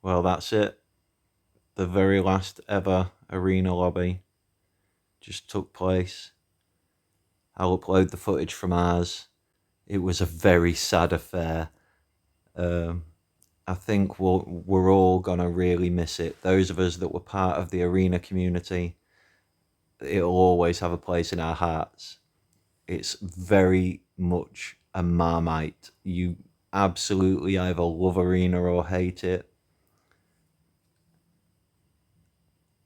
Well, that's it. The very last ever arena lobby just took place. I'll upload the footage from ours. It was a very sad affair. Um, I think we're all gonna really miss it. Those of us that were part of the arena community, it'll always have a place in our hearts. It's very much a Marmite. You absolutely either love arena or hate it.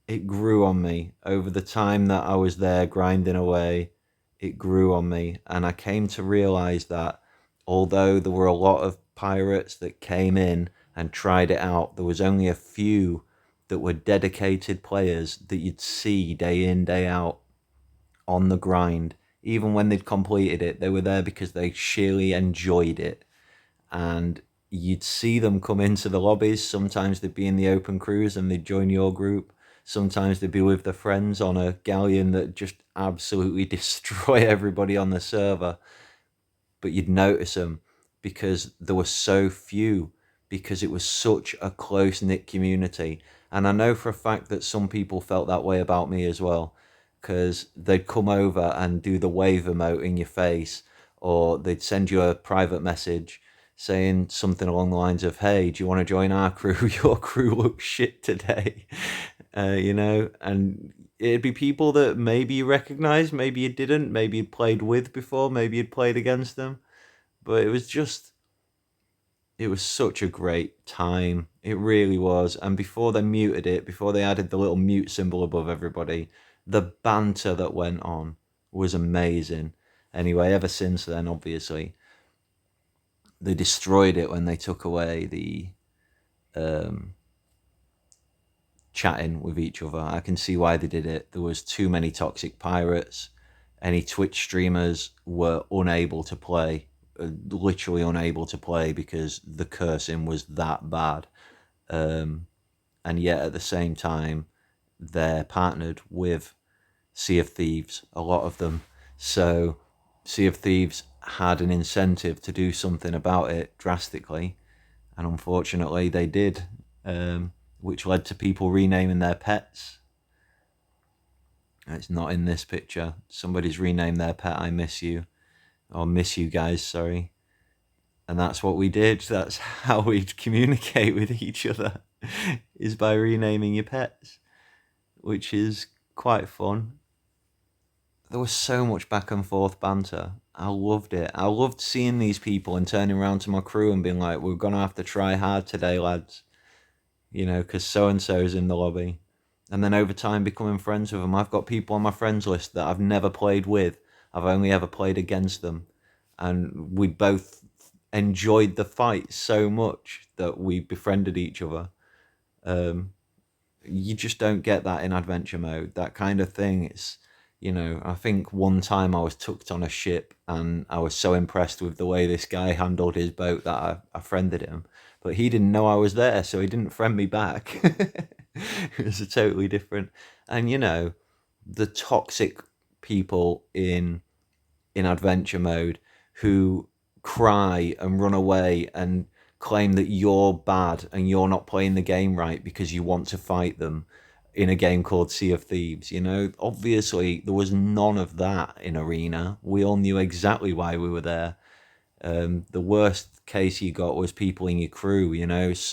It grew on me over the time that I was there grinding away. It grew on me, and I came to realize that although there were a lot of pirates that came in and tried it out, there was only a few that were dedicated players that you'd see day in, day out on the grind. Even when they'd completed it, they were there because they sheerly enjoyed it. And you'd see them come into the lobbies. Sometimes they'd be in the open cruise and they'd join your group. Sometimes they'd be with their friends on a galleon that just absolutely destroy everybody on the server. But you'd notice them because there were so few, because it was such a close knit community. And I know for a fact that some people felt that way about me as well, because they'd come over and do the wave emote in your face, or they'd send you a private message saying something along the lines of, "Hey, do you want to join our crew? Your crew looks shit today." And it'd be people that maybe you recognized, maybe you didn't, maybe you'd played with before, maybe you'd played against them. But it was such a great time. It really was. And before they muted it, before they added the little mute symbol above everybody, the banter that went on was amazing. Anyway, ever since then, obviously, they destroyed it when they took away the um, chatting with each other. I can see why they did it. There was too many toxic pirates. Any Twitch streamers were unable to play, literally unable to play because the cursing was that bad. Um, and yet at the same time, they're partnered with Sea of Thieves, a lot of them. So Sea of Thieves had an incentive to do something about it drastically, and unfortunately they did, which led to people renaming their pets. It's not in this picture. Somebody's renamed their pet I Miss You, or Miss You Guys, sorry. And that's what we did. That's how we communicate with each other, is by renaming your pets, which is quite fun. There was so much back and forth banter. I loved it. I loved seeing these people and turning around to my crew and being like, "We're going to have to try hard today, lads, because so and so's in the lobby." And then over time, becoming friends with them. I've got people on my friends list that I've never played with, I've only ever played against them. And we both enjoyed the fight so much that we befriended each other. Um, you just don't get that in adventure mode. That kind of thing. I think one time I was tucked on a ship and I was so impressed with the way this guy handled his boat that I friended him. But he didn't know I was there, so he didn't friend me back. It was a totally different. And the toxic people in adventure mode who cry and run away and claim that you're bad and you're not playing the game right because you want to fight them in a game called Sea of Thieves. Obviously there was none of that in Arena. We all knew exactly why we were there. The worst case you got was people in your crew.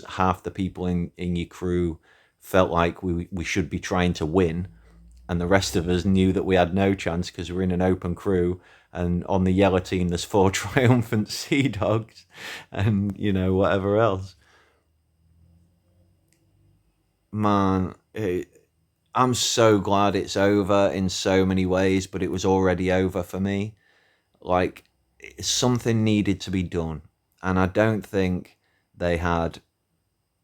Half the people in your crew felt like we should be trying to win, and the rest of us knew that we had no chance because we're in an open crew, and on the yellow team there's 4 triumphant sea dogs and whatever else. Man, I'm so glad it's over in so many ways, but it was already over for me. Like, something needed to be done, and I don't think they had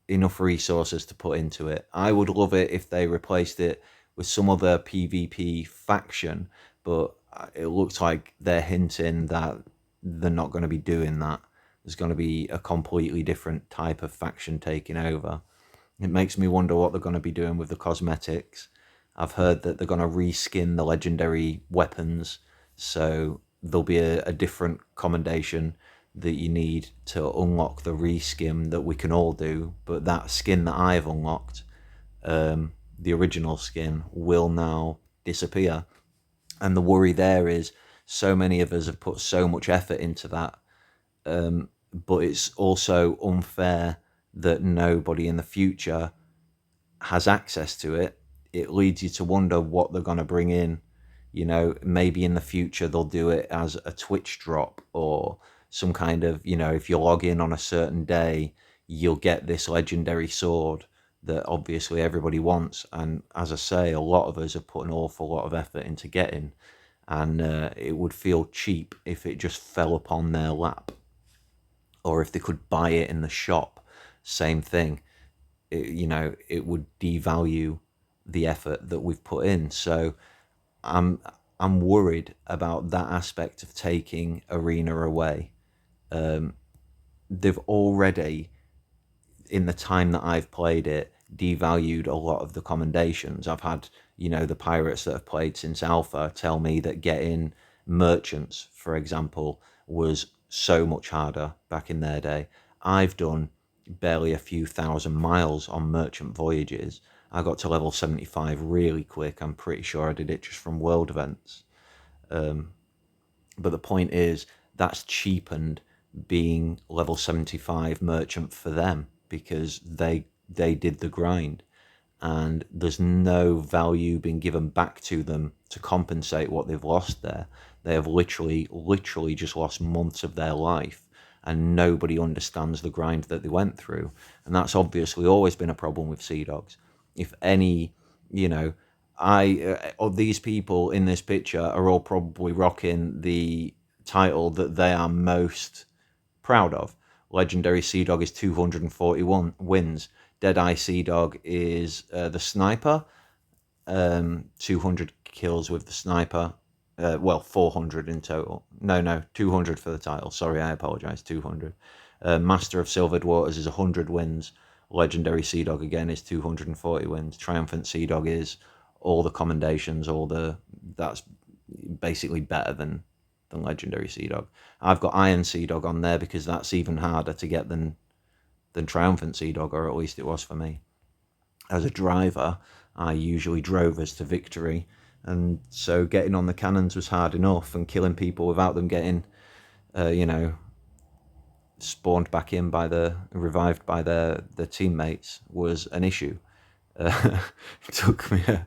enough resources to put into it. I would love it if they replaced it with some other PvP faction, but it looks like they're hinting that they're not going to be doing that. There's going to be a completely different type of faction taking over. It makes me wonder what they're going to be doing with the cosmetics. I've heard that they're going to reskin the legendary weapons, so there'll be a different commendation that you need to unlock the reskin that we can all do, but that skin that I've unlocked, the original skin, will now disappear. And the worry there is so many of us have put so much effort into that, but it's also unfair that nobody in the future has access to it. It leads you to wonder what they're going to bring in. You know, maybe in the future they'll do it as a Twitch drop, or some kind of, you know, if you log in on a certain day, you'll get this legendary sword that obviously everybody wants. And as I say, a lot of us have put an awful lot of effort into getting, and it would feel cheap if it just fell upon their lap, or if they could buy it in the shop. Same thing. You know, it would devalue the effort that we've put in. So I'm I'm worried about that aspect of taking Arena away. They've already, in the time that I've played it, devalued a lot of the commendations. I've had, you know, the pirates that have played since Alpha tell me that getting merchants, for example, was so much harder back in their day. I've done barely a few thousand miles on merchant voyages. I got to level 75 really quick. I'm pretty sure I did it just from world events. But the point is, that's cheapened being level 75 merchant for them, because they did the grind, and there's no value being given back to them to compensate what they've lost there. They have literally just lost months of their life, and nobody understands the grind that they went through. And that's obviously always been a problem with Sea Dogs. If any, you know, of these people in this picture are all probably rocking the title that they are most proud of. Legendary Sea Dog is 241 wins. Deadeye Sea Dog is the sniper, 200 kills with the sniper. Well, 400 in total. No, 200 for the title. Sorry, I apologize. 200. Master of Silvered Waters is 100 wins. Legendary Sea Dog again is 240 wins. Triumphant Sea Dog is all the commendations, that's basically better than Legendary Sea Dog. I've got Iron Sea Dog on there because that's even harder to get than Triumphant Sea Dog, or at least it was for me. As a driver, I usually drove us to victory, and so getting on the cannons was hard enough, and killing people without them getting, you know, spawned back in revived by their teammates was an issue. It took me a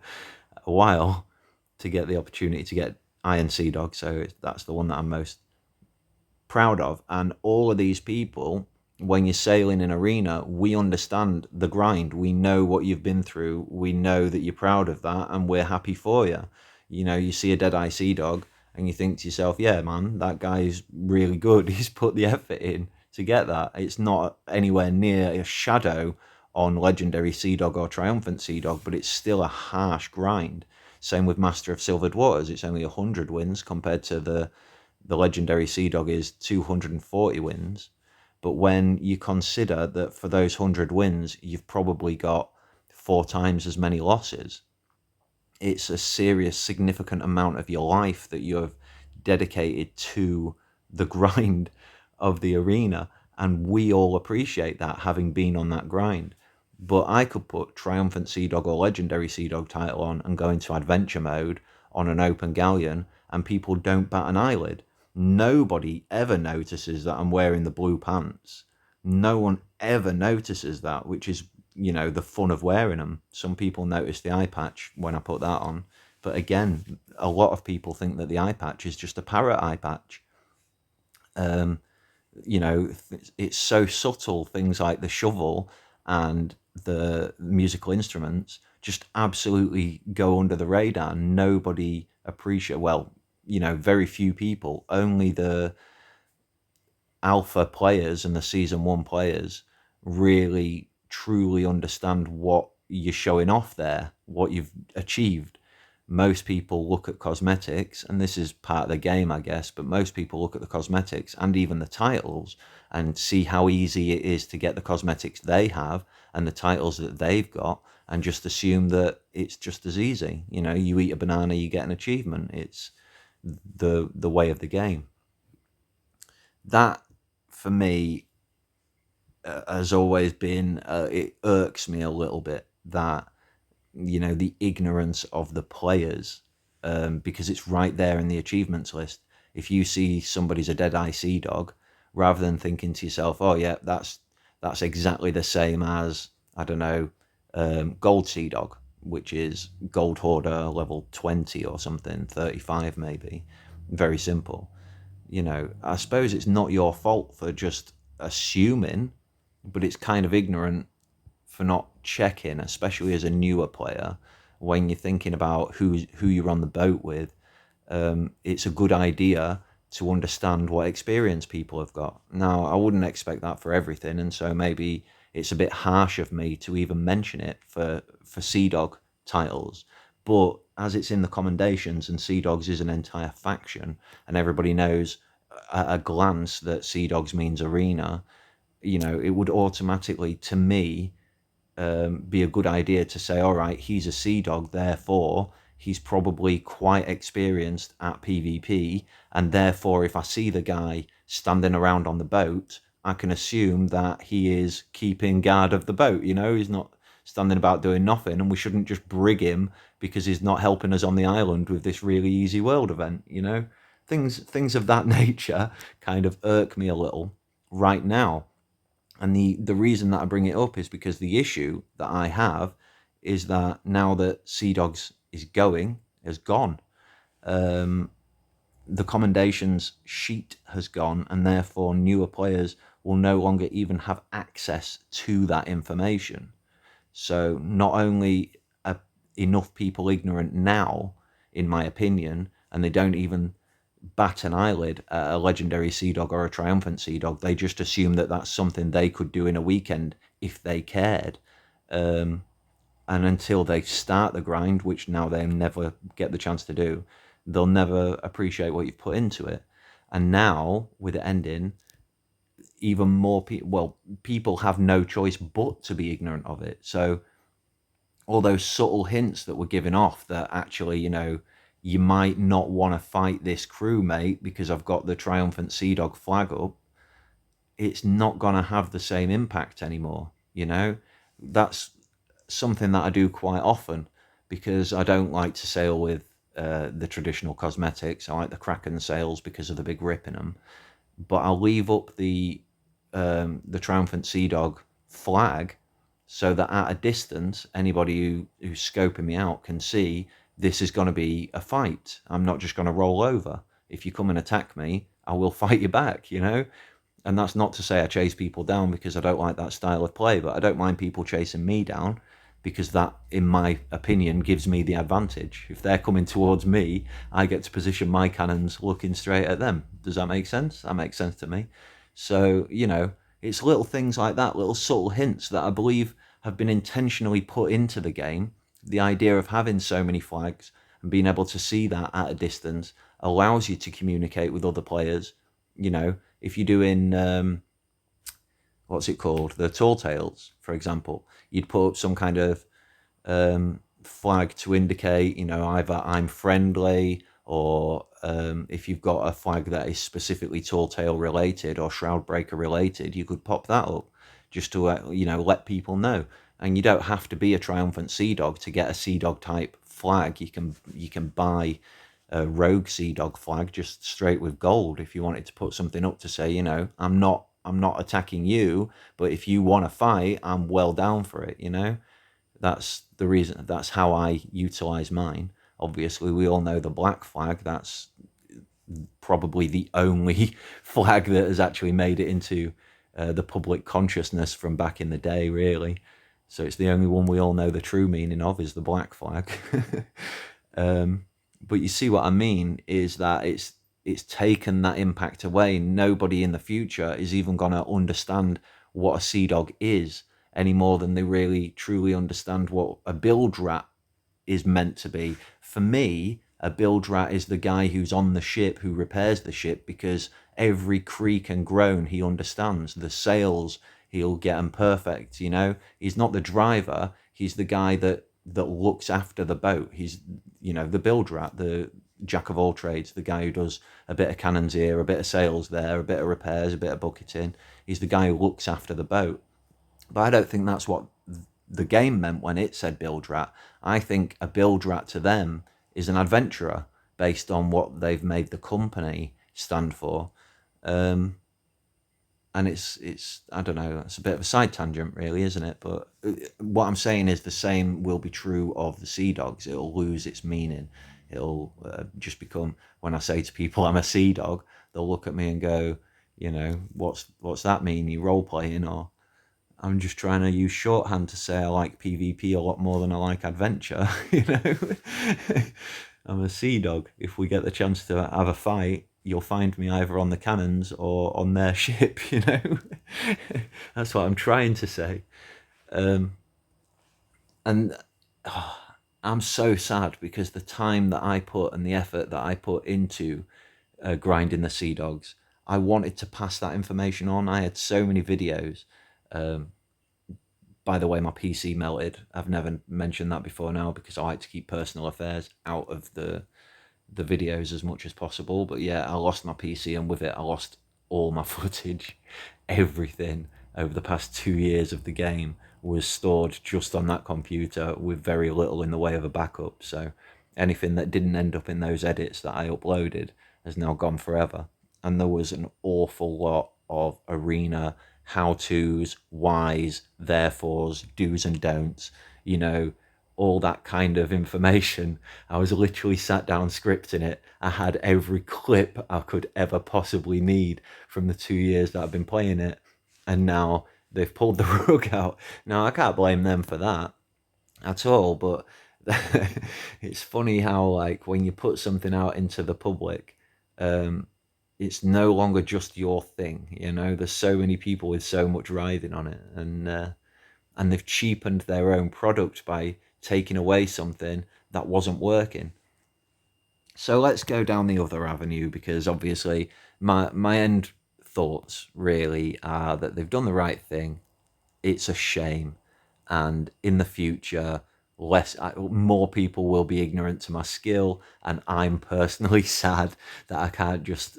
while to get the opportunity to get Iron Sea Dog, so that's the one that I'm most proud of. And all of these people, when you're sailing in Arena, we understand the grind. We know what you've been through. We know that you're proud of that, and we're happy for you. You know, you see a Deadeye Sea Dog, and you think to yourself, yeah, man, that guy's really good. He's put the effort in to get that. It's not anywhere near a shadow on Legendary Sea Dog or Triumphant Sea Dog, but it's still a harsh grind. Same with Master of Silvered Waters. It's only 100 wins compared to the Legendary Sea Dog is 240 wins. But when you consider that for those 100 wins, you've probably got 4 times as many losses, it's a serious, significant amount of your life that you have dedicated to the grind of the Arena. And we all appreciate that, having been on that grind. But I could put Triumphant Sea Dog or Legendary Sea Dog title on and go into adventure mode on an open galleon, and people don't bat an eyelid. Nobody ever notices that I'm wearing the blue pants. No one ever notices that, which is, you know, the fun of wearing them. Some people notice the eye patch when I put that on. But again, a lot of people think that the eye patch is just a parrot eye patch. You know, it's so subtle. Things like the shovel and the musical instruments just absolutely go under the radar. Nobody appreciate, well, you know, very few people, only the alpha players and the season 1 players really truly understand what you're showing off there, what you've achieved. Most people look at cosmetics, and this is part of the game, I guess, but most people look at the cosmetics and even the titles and see how easy it is to get the cosmetics they have and the titles that they've got, and just assume that it's just as easy. You know, you eat a banana, you get an achievement. It's the way of the game. That for me, has always been, it irks me a little bit that, the ignorance of the players, because it's right there in the achievements list. If you see somebody's a Deadeye Sea Dog, rather than thinking to yourself, oh yeah, that's exactly the same as, I don't know, Gold Sea Dog, which is Gold Hoarder level 20 or something, 35 maybe. Very simple. I suppose it's not your fault for just assuming, but it's kind of ignorant for not checking, especially as a newer player, when you're thinking about who you're on the boat with. It's a good idea to understand what experience people have got. Now, I wouldn't expect that for everything, and so maybe it's a bit harsh of me to even mention it for Sea Dog titles. But as it's in the commendations, and Sea Dogs is an entire faction, and everybody knows at a glance that Sea Dogs means arena, it would automatically, to me, be a good idea to say, all right, he's a Sea Dog, therefore he's probably quite experienced at PvP, and therefore if I see the guy standing around on the boat, I can assume that he is keeping guard of the boat. He's not standing about doing nothing, and we shouldn't just brig him because he's not helping us on the island with this really easy world event. Things of that nature kind of irk me a little right now. And the reason that I bring it up is because the issue that I have is that now that Sea Dogs has gone. The commendations sheet has gone, and therefore newer players will no longer even have access to that information. So not only are enough people ignorant now, in my opinion, and they don't even bat an eyelid at a legendary Sea Dog or a triumphant Sea Dog. They just assume that that's something they could do in a weekend if they cared. And until they start the grind, which now they never get the chance to do, they'll never appreciate what you've put into it. And now, with it ending, even more people have no choice but to be ignorant of it. So all those subtle hints that were given off that actually, you might not want to fight this crewmate because I've got the triumphant Sea Dog flag up, it's not going to have the same impact anymore. That's something that I do quite often, because I don't like to sail with the traditional cosmetics. I like the Kraken sails because of the big rip in them, but I'll leave up the triumphant Sea Dog flag so that at a distance, anybody who's scoping me out can see this is going to be a fight. I'm not just going to roll over. If you come and attack me, I will fight you back, And that's not to say I chase people down, because I don't like that style of play, but I don't mind people chasing me down, because that, in my opinion, gives me the advantage. If they're coming towards me, I get to position my cannons looking straight at them. Does that make sense? That makes sense to me. So, it's little things like that, little subtle hints that I believe have been intentionally put into the game. The idea of having so many flags and being able to see that at a distance allows you to communicate with other players. If you're doing, what's it called? The tall tales, for example, you'd put up some kind of flag to indicate, either I'm friendly, or if you've got a flag that is specifically tall tale related or shroud breaker related, you could pop that up just to let people know. And you don't have to be a triumphant Sea Dog to get a Sea Dog type flag. You can buy a rogue Sea Dog flag just straight with gold if you wanted to put something up to say, I'm not attacking you, but if you want to fight, I'm well down for it. That's the reason. That's how I utilize mine. Obviously, we all know the black flag. That's probably the only flag that has actually made it into the public consciousness from back in the day, really. So it's the only one we all know the true meaning of, is the black flag. But you see what I mean, is that it's taken that impact away. Nobody in the future is even going to understand what a Sea Dog is any more than they really truly understand what a build rat is meant to be. For me, a build rat is the guy who's on the ship, who repairs the ship, because every creak and groan he understands. The sails, he'll get them perfect. He's not the driver, he's the guy that looks after the boat. He's the build rat, the jack of all trades, the guy who does a bit of cannons here, a bit of sails there, a bit of repairs, a bit of bucketing. He's the guy who looks after the boat. But I don't think that's what the game meant when it said build rat. I think a build rat to them is an adventurer based on what they've made the company stand for. And it's I don't know, it's a bit of a side tangent really, isn't it? But what I'm saying is the same will be true of the Sea Dogs. It'll lose its meaning. It'll just become, when I say to people I'm a sea dog, they'll look at me and go, what's that mean? You role playing? Or I'm just trying to use shorthand to say I like PvP a lot more than I like adventure. I'm a sea dog. If we get the chance to have a fight, you'll find me either on the cannons or on their ship. That's what I'm trying to say. And I'm so sad because the time that I put and the effort that I put into grinding the Sea Dogs, I wanted to pass that information on. I had so many videos. By the way, my PC melted. I've never mentioned that before now because I like to keep personal affairs out of the videos as much as possible. But yeah, I lost my PC, and with it I lost all my footage. Everything over the past 2 years of the game was stored just on that computer with very little in the way of a backup. So anything that didn't end up in those edits that I uploaded has now gone forever. And there was an awful lot of arena how-tos, whys, therefores, do's and don'ts, all that kind of information. I was literally sat down scripting it. I had every clip I could ever possibly need from the 2 years that I've been playing it. And now they've pulled the rug out. Now, I can't blame them for that at all, but it's funny how, like, when you put something out into the public, it's no longer just your thing. There's so many people with so much riding on it, and they've cheapened their own product by taking away something that wasn't working. So let's go down the other avenue, because obviously my end thoughts really are that they've done the right thing. It's a shame, and in the future more people will be ignorant to my skill, and I'm personally sad that I can't just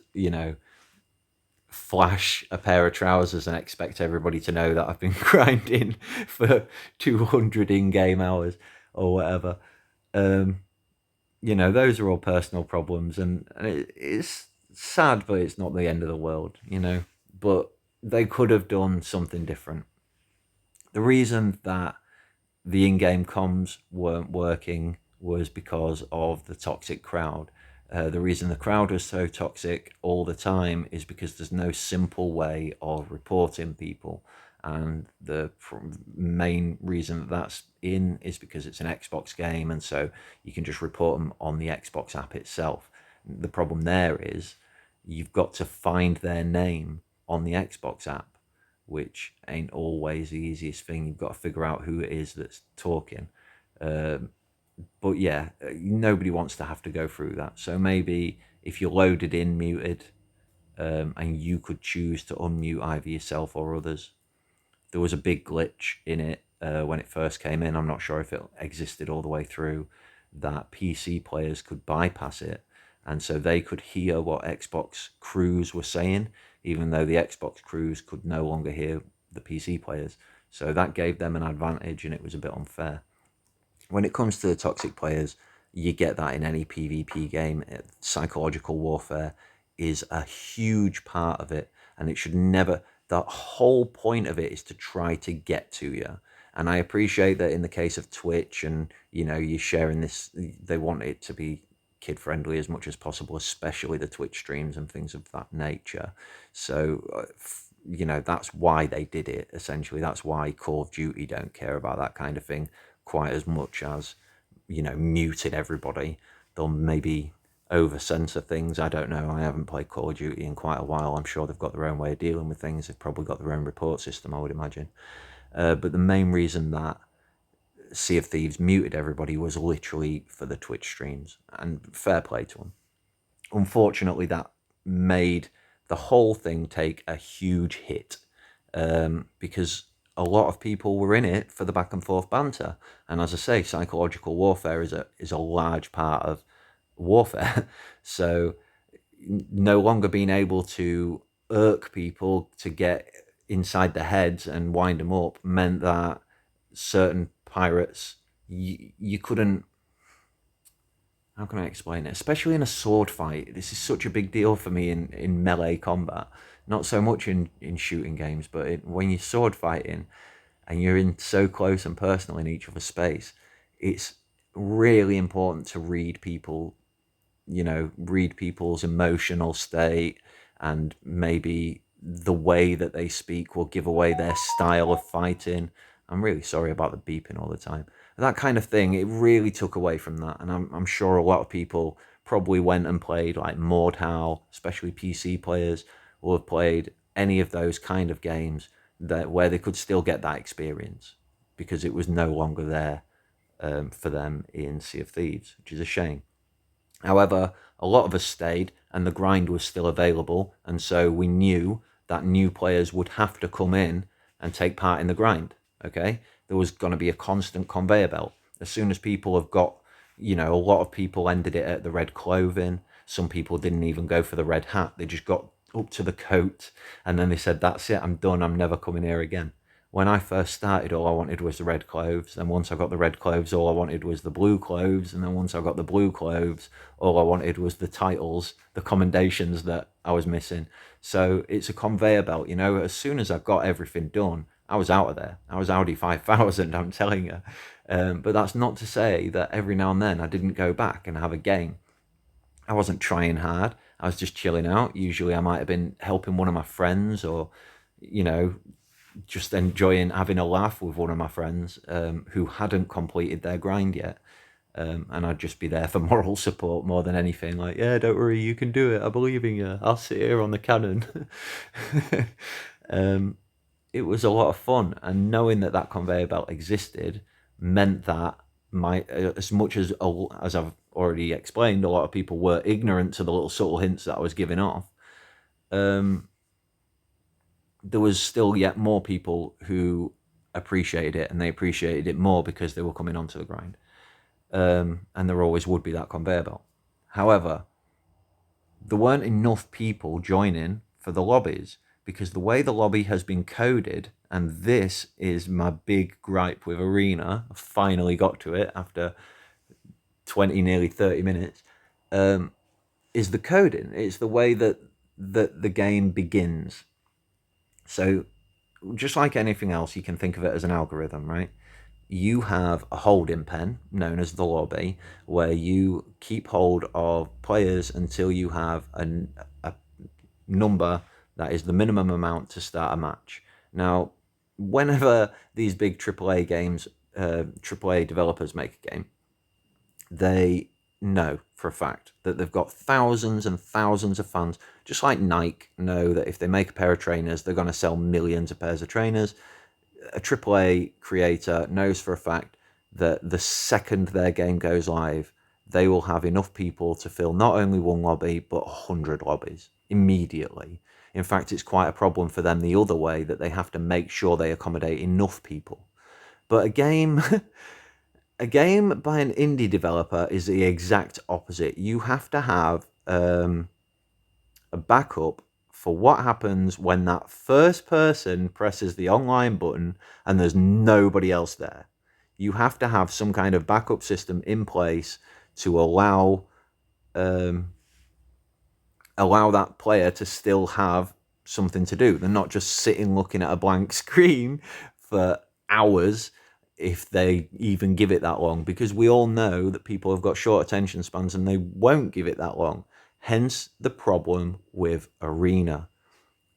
flash a pair of trousers and expect everybody to know that I've been grinding for 200 in-game hours or whatever. Those are all personal problems, and it's sad, but it's not the end of the world. But they could have done something different. The reason that the in-game comms weren't working was because of the toxic crowd. The reason the crowd was so toxic all the time is because there's no simple way of reporting people. And the main reason that that's in is because it's an Xbox game, and so you can just report them on the Xbox app itself. The problem there is you've got to find their name on the Xbox app, which ain't always the easiest thing. You've got to figure out who it is that's talking. But yeah, nobody wants to have to go through that. So maybe if you're loaded in muted, and you could choose to unmute either yourself or others. There was a big glitch in it when it first came in. I'm not sure if it existed all the way through, that PC players could bypass it, and so they could hear what Xbox crews were saying, even though the Xbox crews could no longer hear the PC players. So that gave them an advantage, and it was a bit unfair. When it comes to the toxic players, you get that in any PvP game. Psychological warfare is a huge part of it, and it should never... The whole point of it is to try to get to you. And I appreciate that in the case of Twitch, and you're sharing this, they want it to be kid friendly as much as possible, especially the Twitch streams and things of that nature. So that's why they did it. Essentially, that's why Call of Duty don't care about that kind of thing quite as much as muting everybody. They'll maybe over censor things. I don't know. I haven't played Call of Duty in quite a while. I'm sure they've got their own way of dealing with things. They've probably got their own report system, I would imagine. But the main reason that Sea of Thieves muted everybody was literally for the Twitch streams, and fair play to them. Unfortunately, that made the whole thing take a huge hit, because a lot of people were in it for the back and forth banter. And as I say, psychological warfare is a large part of warfare. So no longer being able to irk people to get inside their heads and wind them up meant that certain pirates, you couldn't, how can I explain it? Especially in a sword fight, this is such a big deal for me in melee combat. Not so much in shooting games, but when you're sword fighting and you're in so close and personal in each other's space, it's really important to read people, read people's emotional state, and maybe the way that they speak will give away their style of fighting. I'm really sorry about the beeping all the time. That kind of thing, it really took away from that. And I'm sure a lot of people probably went and played like Mordhau, especially PC players, will have played any of those kind of games that where they could still get that experience because it was no longer there for them in Sea of Thieves, which is a shame. However, a lot of us stayed and the grind was still available, and so we knew that new players would have to come in and take part in the grind. Okay, there was going to be a constant conveyor belt. As soon as people have got, a lot of people ended it at the red clothing. Some people didn't even go for the red hat. They just got up to the coat and then they said, "That's it, I'm done. I'm never coming here again." When I first started, all I wanted was the red clothes. And once I got the red clothes, all I wanted was the blue clothes. And then once I got the blue clothes, all I wanted was the titles, the commendations that I was missing. So it's a conveyor belt, As soon as I got everything done, I was out of there. I was Audi 5000, I'm telling you. But that's not to say that every now and then I didn't go back and have a game. I wasn't trying hard. I was just chilling out. Usually I might have been helping one of my friends or, just enjoying having a laugh with one of my friends who hadn't completed their grind yet. And I'd just be there for moral support more than anything. Like, yeah, don't worry, you can do it. I believe in you. I'll sit here on the cannon. It was a lot of fun. And knowing that that conveyor belt existed meant that as much as I've already explained, a lot of people were ignorant to the little subtle hints that I was giving off. There was still yet more people who appreciated it, and they appreciated it more because they were coming onto the grind. And there always would be that conveyor belt. However, there weren't enough people joining for the lobbies because the way the lobby has been coded, and this is my big gripe with Arena, I finally got to it after 20, nearly 30 minutes, is the coding. It's the way that the game begins. So just like anything else, you can think of it as an algorithm, right? You have a holding pen known as the lobby where you keep hold of players until you have a number that is the minimum amount to start a match. Now, whenever these big AAA games, AAA developers make a game, they know for a fact that they've got thousands and thousands of fans, just like Nike know that if they make a pair of trainers, they're going to sell millions of pairs of trainers. A AAA creator knows for a fact that the second their game goes live, they will have enough people to fill not only one lobby, but 100 lobbies immediately. In fact, it's quite a problem for them the other way, that they have to make sure they accommodate enough people. But a game a game by an indie developer is the exact opposite. You have to have a backup for what happens when that first person presses the online button and there's nobody else there. You have to have some kind of backup system in place to allow that player to still have something to do. They're not just sitting looking at a blank screen for hours, if they even give it that long, because we all know that people have got short attention spans and they won't give it that long. Hence the problem with Arena.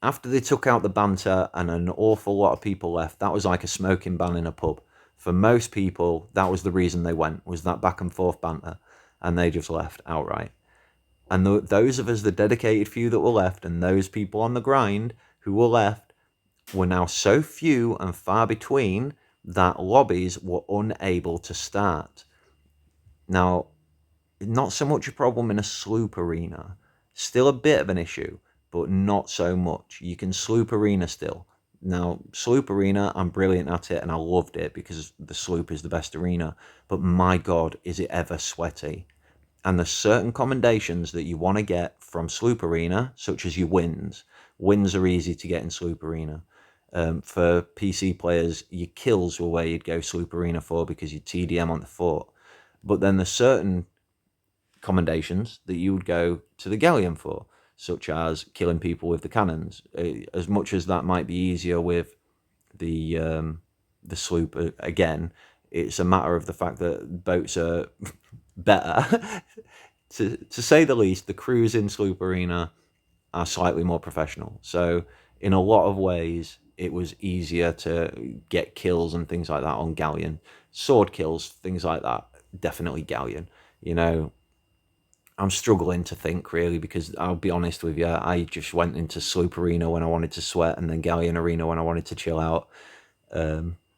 After they took out the banter and an awful lot of people left, that was like a smoking ban in a pub. For most people, that was the reason they went, was that back and forth banter, and they just left outright. And those of us, the dedicated few that were left, and those people on the grind who were left, were now so few and far between that lobbies were unable to start. Now, not so much a problem in a sloop arena. Still a bit of an issue, but not so much. You can sloop arena still. Now, sloop arena, I'm brilliant at it and I loved it because the sloop is the best arena. But my God, is it ever sweaty. And there's certain commendations that you want to get from Sloop Arena, such as your wins. Wins are easy to get in Sloop Arena. For PC players, your kills were where you'd go Sloop Arena for because you TDM on the fort. But then there's certain commendations that you would go to the Galleon for, such as killing people with the cannons. As much as that might be easier with the sloop, again, it's a matter of the fact that boats are better. To say the least, the crews in Sloop Arena are slightly more professional. So in a lot of ways, it was easier to get kills and things like that on Galleon. Sword kills, things like that, definitely Galleon. You know, I'm struggling to think really because I'll be honest with you, I just went into Sloop Arena when I wanted to sweat and then Galleon Arena when I wanted to chill out.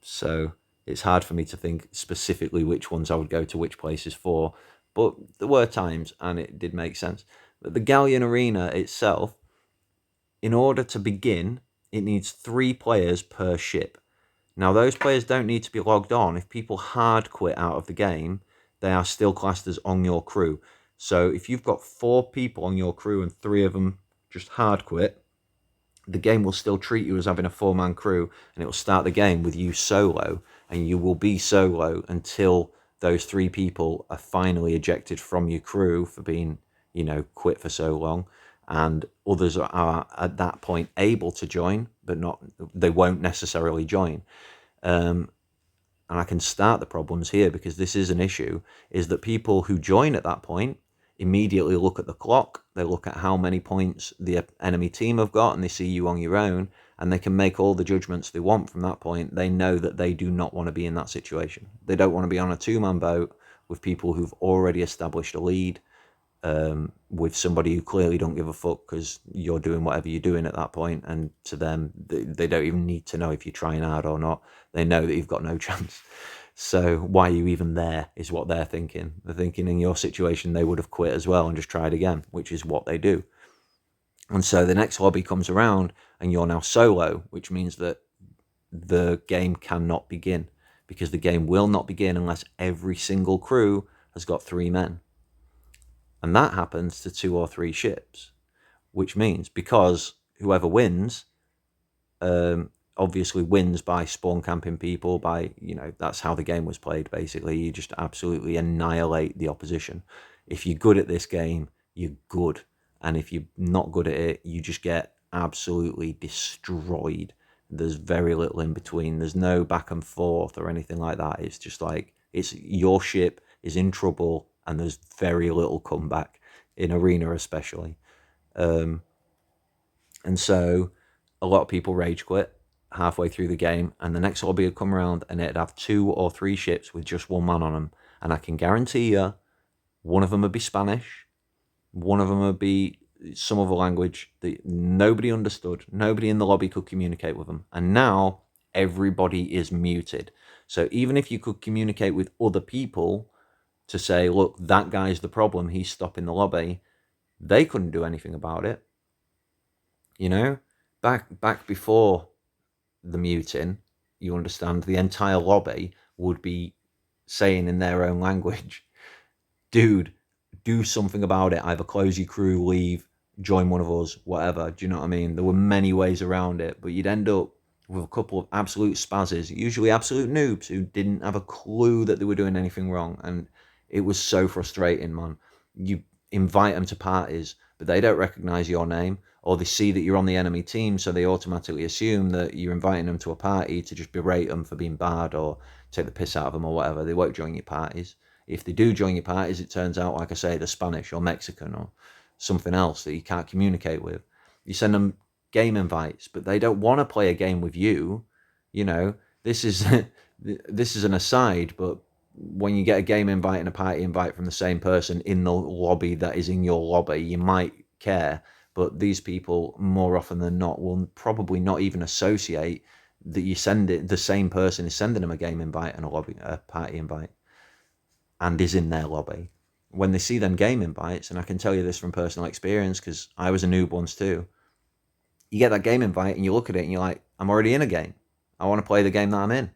So it's hard for me to think specifically which ones I would go to which places for. But there were times and it did make sense. But the Galleon Arena itself, in order to begin, it needs 3 players per ship. Now, those players don't need to be logged on. If people hard quit out of the game, they are still classed as on your crew. So if you've got 4 people on your crew and 3 of them just hard quit, the game will still treat you as having a 4-man crew, and it will start the game with you solo, and you will be solo until those 3 people are finally ejected from your crew for being, quit for so long, and others are at that point able to join, but they won't necessarily join. And I can start the problems here because this is an issue, is that people who join at that point immediately look at the clock, they look at how many points the enemy team have got, and they see you on your own, and they can make all the judgments they want from that point. They know that they do not want to be in that situation. They don't want to be on a 2-man boat with people who've already established a lead, with somebody who clearly don't give a fuck because you're doing whatever you're doing at that point, and to them, they don't even need to know if you're trying hard or not. They know that you've got no chance. So why are you even there is what they're thinking. They're thinking in your situation they would have quit as well and just tried again, which is what they do. And so the next lobby comes around and you're now solo, which means that the game cannot begin, because the game will not begin unless every single crew has got 3 men. And that happens to 2 or 3 ships, which means because whoever wins, obviously wins by spawn camping people, by, that's how the game was played, basically. You just absolutely annihilate the opposition. If you're good at this game, you're good. And if you're not good at it, you just get absolutely destroyed. There's very little in between. There's no back and forth or anything like that. It's just like, it's your ship is in trouble and there's very little comeback, in Arena especially. And so a lot of people rage quit halfway through the game, and the next lobby would come around and it'd have 2 or 3 ships with just 1 man on them. And I can guarantee you, one of them would be Spanish, one of them would be some other language that nobody understood. Nobody in the lobby could communicate with them. And now everybody is muted. So even if you could communicate with other people to say, look, that guy's the problem, he's stopping the lobby, they couldn't do anything about it. Back before the muting, you understand, the entire lobby would be saying in their own language, dude, do something about it. Either close your crew, leave, join one of us, whatever. Do you know what I mean? There were many ways around it, but you'd end up with a couple of absolute spazzes, usually absolute noobs, who didn't have a clue that they were doing anything wrong. And it was so frustrating, man. You invite them to parties, but they don't recognize your name, or they see that you're on the enemy team, so they automatically assume that you're inviting them to a party to just berate them for being bad or take the piss out of them or whatever. They won't join your parties. If they do join your parties, it turns out, like I say, they're Spanish or Mexican or something else that you can't communicate with. You send them game invites, but they don't want to play a game with you. This is this is an aside, but when you get a game invite and a party invite from the same person in the lobby that is in your lobby, you might care. But these people, more often than not, will probably not even associate that you send it. The same person is sending them a game invite and a party invite, and is in their lobby. When they see them game invites, and I can tell you this from personal experience because I was a noob once too, you get that game invite and you look at it and you're like, I'm already in a game. I want to play the game that I'm in.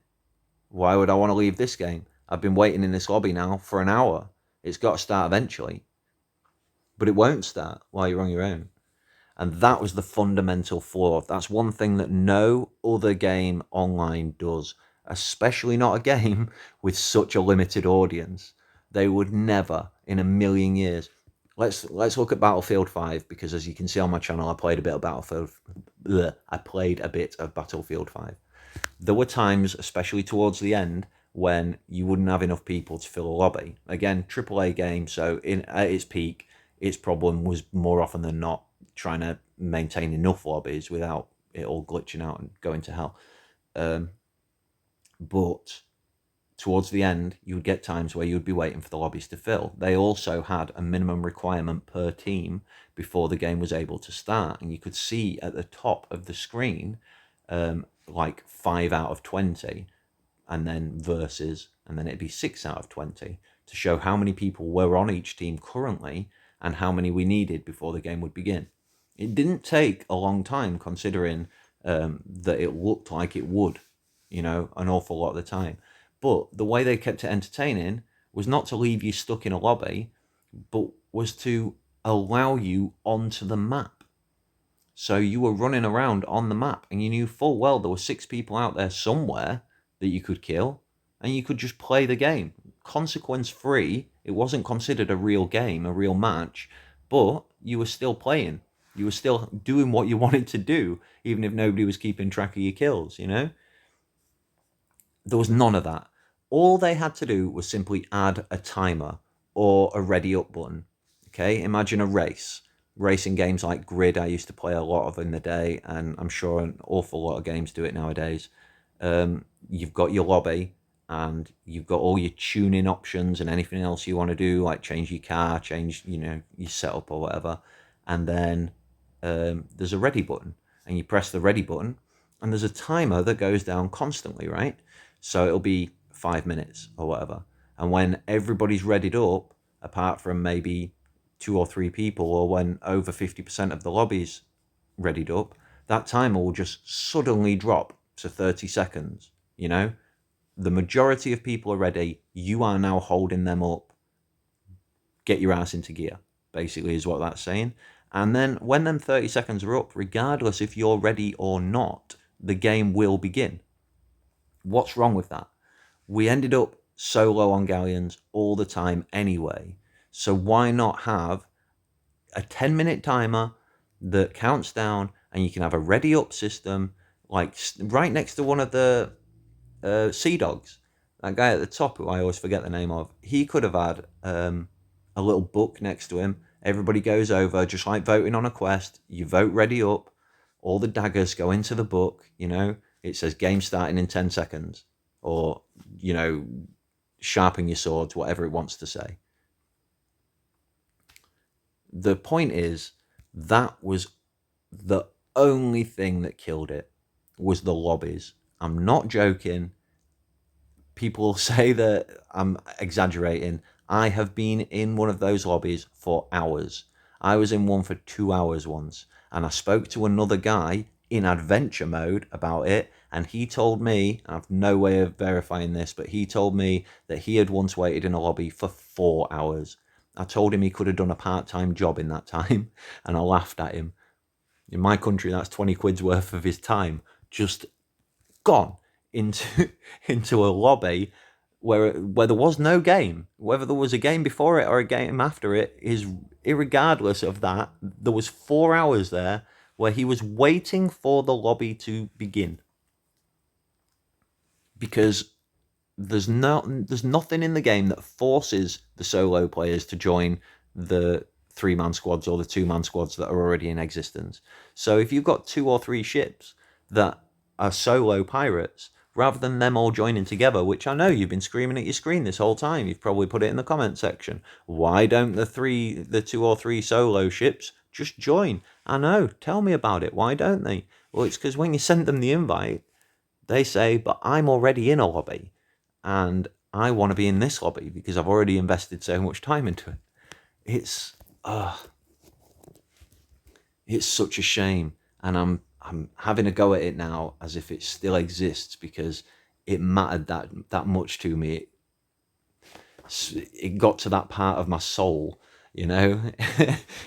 Why would I want to leave this game? I've been waiting in this lobby now for an hour. It's got to start eventually, but it won't start while you're on your own. And that was the fundamental flaw. That's one thing that no other game online does, especially not a game with such a limited audience. They would never in a million years. Let's look at Battlefield 5, because as you can see on my channel, I played a bit of Battlefield. I played a bit of Battlefield 5. There were times, especially towards the end, when you wouldn't have enough people to fill a lobby. Again, AAA game, so at its peak, its problem was more often than not trying to maintain enough lobbies without it all glitching out and going to hell. But towards the end, you would get times where you would be waiting for the lobbies to fill. They also had a minimum requirement per team before the game was able to start. And you could see at the top of the screen, like 5 out of 20, and then versus, and then it'd be 6 out of 20 to show how many people were on each team currently and how many we needed before the game would begin. It didn't take a long time, considering that it looked like it would, an awful lot of the time. But the way they kept it entertaining was not to leave you stuck in a lobby, but was to allow you onto the map. So you were running around on the map, and you knew full well there were 6 people out there somewhere that you could kill, and you could just play the game. Consequence free. It wasn't considered a real game, a real match, but you were still playing. You were still doing what you wanted to do, even if nobody was keeping track of your kills, There was none of that. All they had to do was simply add a timer or a ready up button. Okay, imagine a race. Racing games like Grid I used to play a lot of in the day, and I'm sure an awful lot of games do it nowadays. You've got your lobby, and you've got all your tuning options and anything else you want to do, like change your car, change your setup or whatever. And then there's a ready button, and you press the ready button, and there's a timer that goes down constantly, right? So it'll be 5 minutes or whatever. And when everybody's readied up, apart from maybe 2 or 3 people, or when over 50% of the lobby's readied up, that timer will just suddenly drop to 30 seconds. The majority of people are ready. You are now holding them up. Get your ass into gear, basically, is what that's saying. And then when them 30 seconds are up, regardless if you're ready or not, the game will begin. What's wrong with that? We ended up solo on galleons all the time anyway. So why not have a 10-minute timer that counts down, and you can have a ready up system, like right next to one of the Sea Dogs. That guy at the top, who I always forget the name of, he could have had a little book next to him. Everybody goes over, just like voting on a quest. You vote ready up. All the daggers go into the book, It says game starting in 10 seconds. Or, sharpen your swords, whatever it wants to say. The point is, that was the only thing that killed it, was the lobbies. I'm not joking. People say that I'm exaggerating. I have been in one of those lobbies for hours. I was in one for 2 hours once, and I spoke to another guy in adventure mode about it, and he told me, I have no way of verifying this, but he told me that he had once waited in a lobby for 4 hours. I told him he could have done a part-time job in that time, and I laughed at him. In my country, that's 20 quid's worth of his time just gone into a lobby where there was no game. Whether there was a game before it or a game after it is irregardless of that. There was 4 hours there where he was waiting for the lobby to begin, because there's nothing in the game that forces the solo players to join the 3-man squads or the 2-man squads that are already in existence. So if you've got 2 or 3 ships that are solo pirates, rather than them all joining together, which I know you've been screaming at your screen this whole time, you've probably put it in the comment section, why don't the 2 or 3 solo ships just join? I know, tell me about it, why don't they? Well, it's because when you send them the invite, they say, but I'm already in a lobby, and I want to be in this lobby because I've already invested so much time into it. It's such a shame, and I'm having a go at it now as if it still exists, because it mattered that much to me. it got to that part of my soul, you know.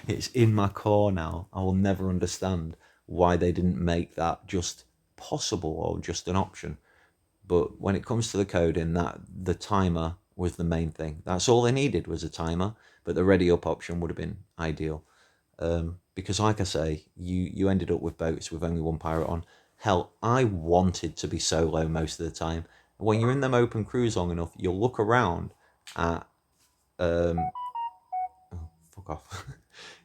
It's in my core now. I will never understand why they didn't make that just possible or just an option. But when it comes to the coding, that the timer was the main thing. That's all they needed, was a timer. But the ready up option would have been ideal. Because like I say, you ended up with boats with only one pirate on. Hell, I wanted to be solo most of the time. When you're in them open crews long enough, you'll look around at fuck off.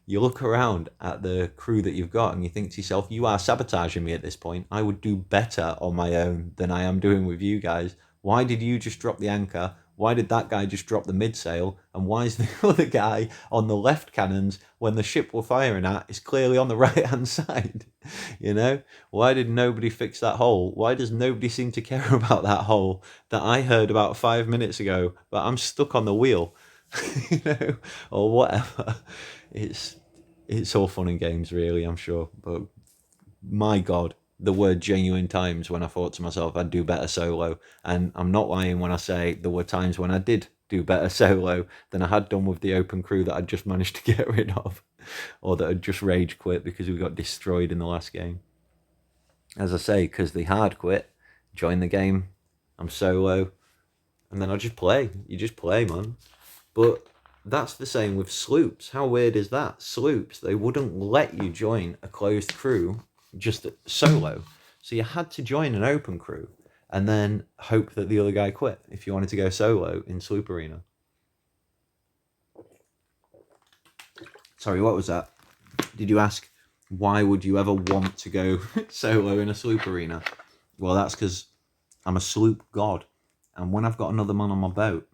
You look around at the crew that you've got and you think to yourself, you are sabotaging me at this point. I would do better on my own than I am doing with you guys. Why did you just drop the anchor? Why did that guy just drop the midsail? And why is the other guy on the left cannons when the ship we're firing at is clearly on the right hand side? You know? Why did nobody fix that hole? Why does nobody seem to care about that hole that I heard about 5 minutes ago, but I'm stuck on the wheel? You know, or whatever. It's all fun and games, really, I'm sure. But my God, there were genuine times when I thought to myself I'd do better solo, and I'm not lying when I say there were times when I did do better solo than I had done with the open crew that I'd just managed to get rid of, or that had just rage quit because we got destroyed in the last game. As I say, because they hard quit, join the game, I'm solo, and then I just play. You just play, man. But that's the same with sloops. How weird is that? Sloops, they wouldn't let you join a closed crew just solo. So you had to join an open crew and then hope that the other guy quit if you wanted to go solo in Sloop Arena. Sorry, what was that? Did you ask why would you ever want to go solo in a Sloop Arena? Well, that's because I'm a sloop god. And when I've got another man on my boat,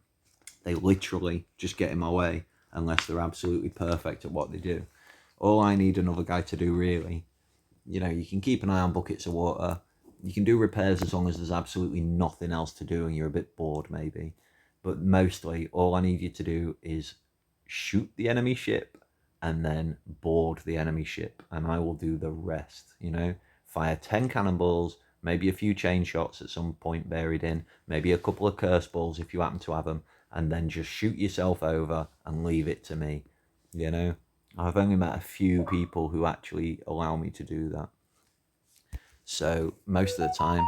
they literally just get in my way unless they're absolutely perfect at what they do. All I need another guy to do, really, you know, you can keep an eye on buckets of water. You can do repairs as long as there's absolutely nothing else to do and you're a bit bored, maybe. But mostly, all I need you to do is shoot the enemy ship and then board the enemy ship, and I will do the rest, you know? Fire 10 cannonballs, maybe a few chain shots at some point buried in, maybe a couple of curse balls if you happen to have them, and then just shoot yourself over and leave it to me, you know? I've only met a few people who actually allow me to do that. So most of the time,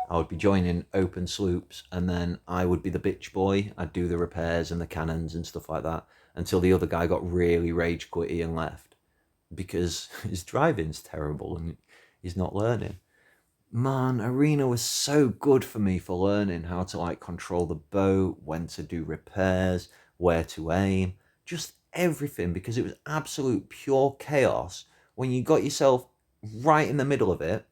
I would be joining open sloops, and then I would be the bitch boy. I'd do the repairs and the cannons and stuff like that until the other guy got really rage quitty and left because his driving's terrible and he's not learning. Man, Arena was so good for me for learning how to like control the boat, when to do repairs, where to aim, just everything, because it was absolute pure chaos when you got yourself right in the middle of it.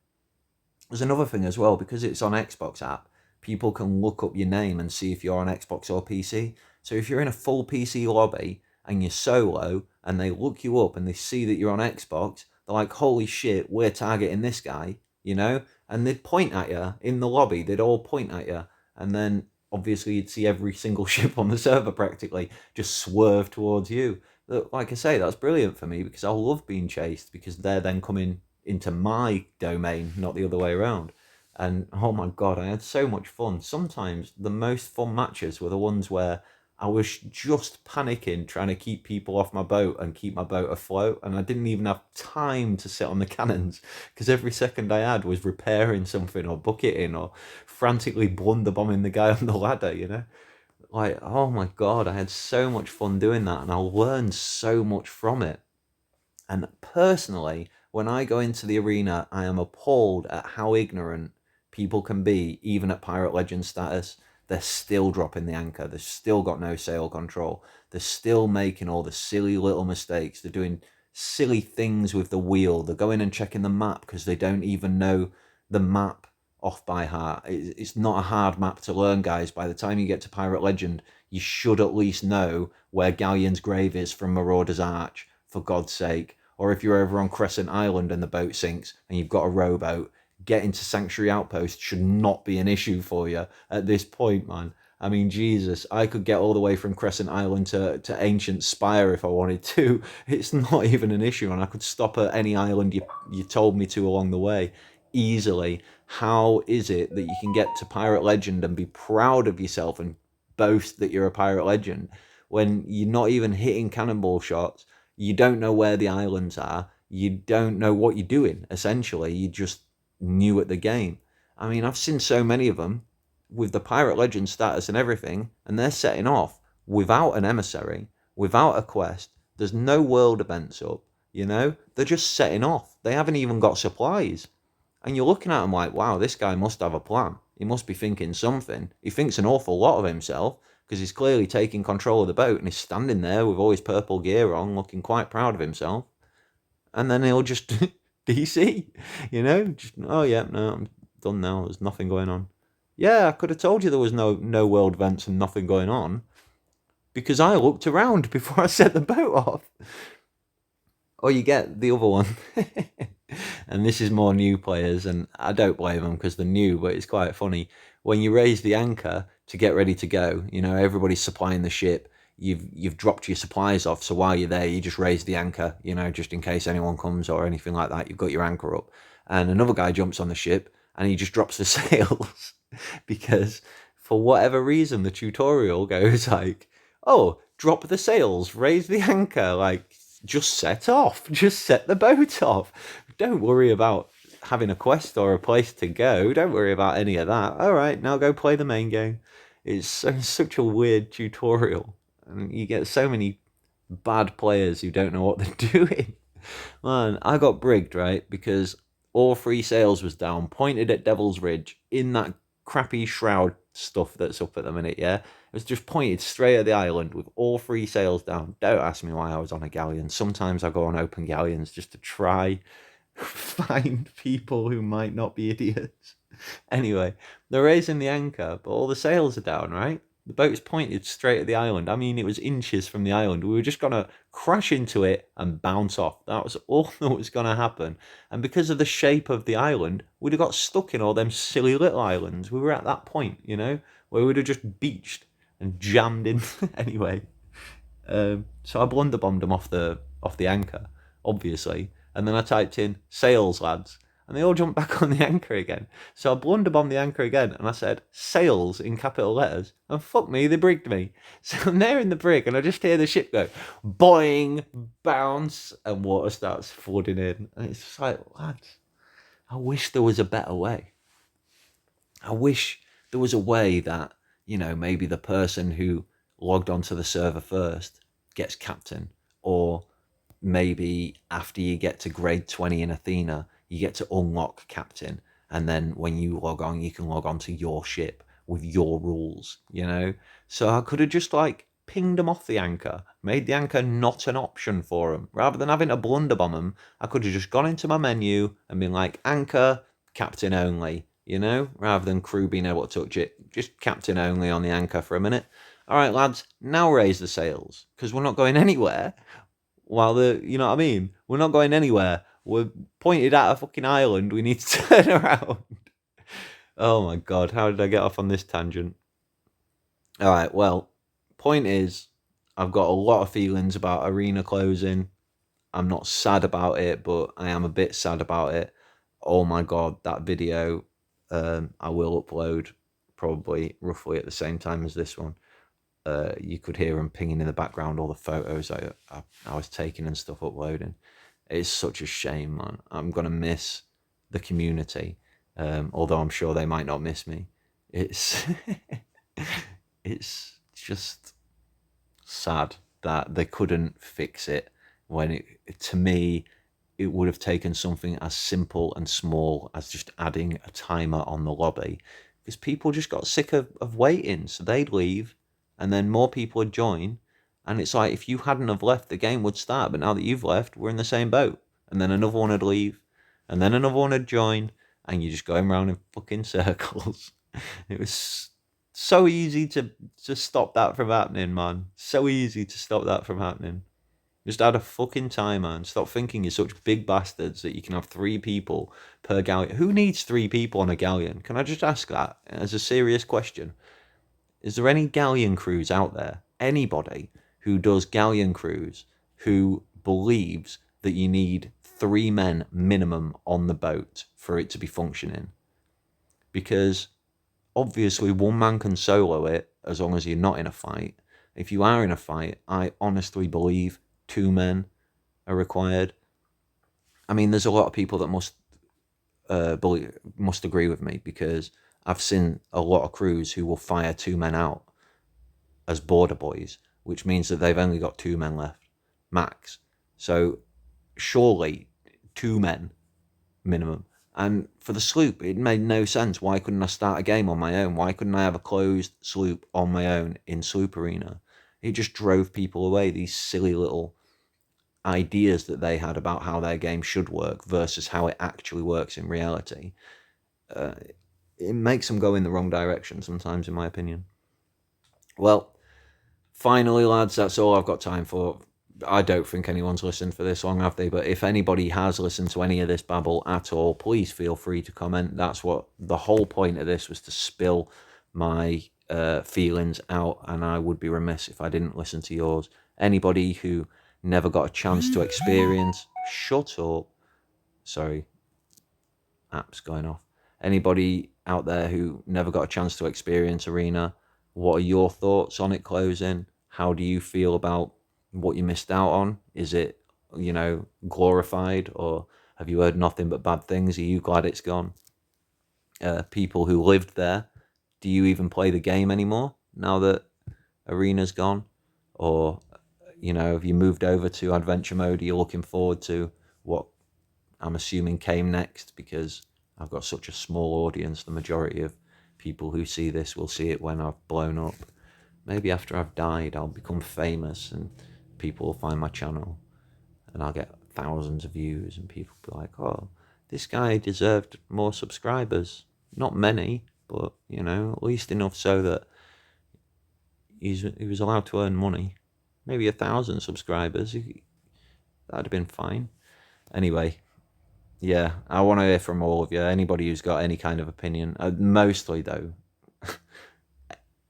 There's another thing as well, because it's on Xbox app, people can look up your name and see if you're on Xbox or PC. So if you're in a full PC lobby and you're solo and they look you up and they see that you're on Xbox, they're like, holy shit, we're targeting this guy, you know? And they'd point at you in the lobby, they'd all point at you. And then obviously you'd see every single ship on the server practically just swerve towards you. Like I say, that's brilliant for me because I love being chased, because they're then coming into my domain, not the other way around. And oh my God, I had so much fun. Sometimes the most fun matches were the ones where I was just panicking, trying to keep people off my boat and keep my boat afloat. And I didn't even have time to sit on the cannons because every second I had was repairing something or bucketing or frantically blunderbombing the guy on the ladder, you know? Like, oh my God, I had so much fun doing that and I learned so much from it. And personally, when I go into the arena, I am appalled at how ignorant people can be, even at Pirate Legend status. They're still dropping the anchor. They've still got no sail control. They're still making all the silly little mistakes. They're doing silly things with the wheel. They're going and checking the map because they don't even know the map off by heart. It's not a hard map to learn, guys. By the time you get to Pirate Legend, you should at least know where Galleon's Grave is from Marauder's Arch, for God's sake. Or if you're over on Crescent Island and the boat sinks and you've got a rowboat, getting to Sanctuary Outpost should not be an issue for you at this point, man. I mean, Jesus, I could get all the way from Crescent Island to Ancient Spire if I wanted to. It's not even an issue, and I could stop at any island you told me to along the way easily. How is it that you can get to Pirate Legend and be proud of yourself and boast that you're a pirate legend when you're not even hitting cannonball shots. You don't know where the islands are. You don't know what you're doing, essentially. You just new at the game. I mean, I've seen so many of them with the pirate legend status and everything, and they're setting off without an emissary, without a quest. There's no world events up, you know? They're just setting off. They haven't even got supplies. And you're looking at him like, wow, this guy must have a plan. He must be thinking something. He thinks an awful lot of himself because he's clearly taking control of the boat and he's standing there with all his purple gear on, looking quite proud of himself. And then he'll just DC, you know? Just, oh, yeah, no, I'm done now. There's nothing going on. Yeah, I could have told you there was no world events and nothing going on because I looked around before I set the boat off. Or you get the other one. And this is more new players, and I don't blame them because they're new, but it's quite funny. When you raise the anchor to get ready to go, you know, everybody's supplying the ship. You've dropped your supplies off, so while you're there, you just raise the anchor, you know, just in case anyone comes or anything like that. You've got your anchor up. And another guy jumps on the ship, and he just drops the sails because for whatever reason, the tutorial goes like, oh, drop the sails, raise the anchor, like, just set off, just set the boat off. Don't worry about having a quest or a place to go. Don't worry about any of that. All right, now go play the main game. It's such a weird tutorial. And you get so many bad players who don't know what they're doing. Man, I got brigged, right? Because all three sails was down, pointed at Devil's Ridge in that crappy shroud stuff that's up at the minute, yeah? It was just pointed straight at the island with all three sails down. Don't ask me why I was on a galleon. Sometimes I go on open galleons just to try find people who might not be idiots. Anyway, they're raising the anchor, but all the sails are down, right? The boat's pointed straight at the island. I mean, it was inches from the island. We were just going to crash into it and bounce off. That was all that was going to happen. And because of the shape of the island, we'd have got stuck in all them silly little islands. We were at that point, you know, where we'd have just beached and jammed in. Anyway, so I blunderbombed them off the anchor, obviously. And then I typed in sails, lads. And they all jumped back on the anchor again. So I blunderbombed the anchor again and I said sails in capital letters. And fuck me, they brigged me. So I'm there in the brig and I just hear the ship go boing, bounce, and water starts flooding in. And it's just like, lads, I wish there was a better way. I wish there was a way that, you know, maybe the person who logged onto the server first gets captain, or maybe after you get to grade 20 in Athena, you get to unlock captain, and then when you log on, you can log on to your ship with your rules, you know? So I could have just like pinged them off the anchor, made the anchor not an option for them. Rather than having to blunderbomb them, I could have just gone into my menu and been like, anchor, captain only, you know? Rather than crew being able to touch it, just captain only on the anchor for a minute. All right, lads, now raise the sails, because we're not going anywhere. While you know what I mean? We're not going anywhere. We're pointed at a fucking island. We need to turn around. Oh my God, how did I get off on this tangent? All right, well, point is, I've got a lot of feelings about arena closing. I'm not sad about it, but I am a bit sad about it. Oh my God, that video I will upload probably roughly at the same time as this one. You could hear him pinging in the background all the photos I was taking and stuff uploading. It's such a shame, man. I'm going to miss the community, although I'm sure they might not miss me. It's it's just sad that they couldn't fix it when to me, it would have taken something as simple and small as just adding a timer on the lobby, because people just got sick of waiting, so they'd leave and then more people would join, and it's like if you hadn't have left, the game would start, but now that you've left, we're in the same boat, and then another one would leave, and then another one would join, and you're just going around in fucking circles. It was so easy to stop that from happening, man. So easy to stop that from happening. Just add a fucking timer and stop thinking you're such big bastards that you can have 3 people per galleon. Who needs 3 people on a galleon? Can I just ask that as a serious question? Is there any galleon crews out there? Anybody who does galleon crews who believes that you need 3 men minimum on the boat for it to be functioning? Because obviously one man can solo it as long as you're not in a fight. If you are in a fight, I honestly believe 2 men are required. I mean, there's a lot of people that must agree with me, because I've seen a lot of crews who will fire 2 men out as border boys, which means that they've only got 2 men left, max. So surely 2 men minimum. And for the sloop, it made no sense. Why couldn't I start a game on my own? Why couldn't I have a closed sloop on my own in Sloop Arena? It just drove people away, these silly little ideas that they had about how their game should work versus how it actually works in reality. It makes them go in the wrong direction sometimes, in my opinion. Well, finally, lads, that's all I've got time for. I don't think anyone's listened for this long, have they? But if anybody has listened to any of this babble at all, please feel free to comment. That's what the whole point of this was, to spill my feelings out, and I would be remiss if I didn't listen to yours. Anybody who never got a chance to experience... Shut up. Sorry. App's going off. Anybody out there who never got a chance to experience Arena, what are your thoughts on it closing? How do you feel about what you missed out on? Is it, glorified, or have you heard nothing but bad things? Are you glad it's gone? People who lived there, do you even play the game anymore now that Arena's gone? Or, have you moved over to adventure mode? Are you looking forward to what I'm assuming came next? Because I've got such a small audience. The majority of people who see this will see it when I've blown up. Maybe after I've died, I'll become famous and people will find my channel and I'll get thousands of views and people will be like, oh, this guy deserved more subscribers. Not many, but, at least enough so that he was allowed to earn money. Maybe 1,000 subscribers. That'd have been fine. Anyway, yeah, I want to hear from all of you. Anybody who's got any kind of opinion. Mostly, though,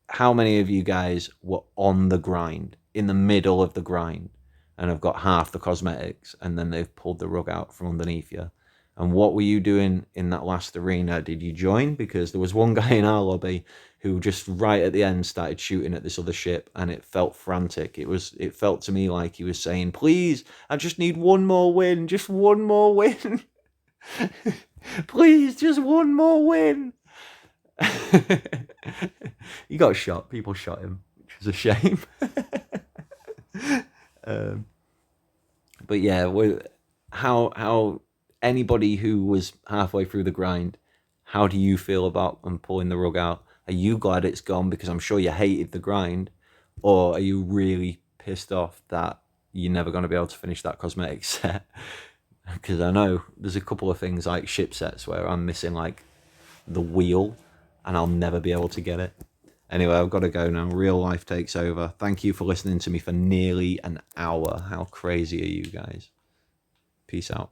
how many of you guys were on the grind, in the middle of the grind, and have got half the cosmetics, and then they've pulled the rug out from underneath you? And what were you doing in that last arena? Did you join? Because there was one guy in our lobby who just right at the end started shooting at this other ship, and it felt frantic. It felt to me like he was saying, please, I just need one more win, just one more win. Please, just one more win. He got shot. People shot him, which was a shame. But yeah, how anybody who was halfway through the grind, how do you feel about them pulling the rug out? Are you glad it's gone because I'm sure you hated the grind, or are you really pissed off that you're never going to be able to finish that cosmetic set? Because I know there's a couple of things like ship sets where I'm missing like the wheel and I'll never be able to get it. Anyway, I've got to go now. Real life takes over. Thank you for listening to me for nearly an hour. How crazy are you guys? Peace out.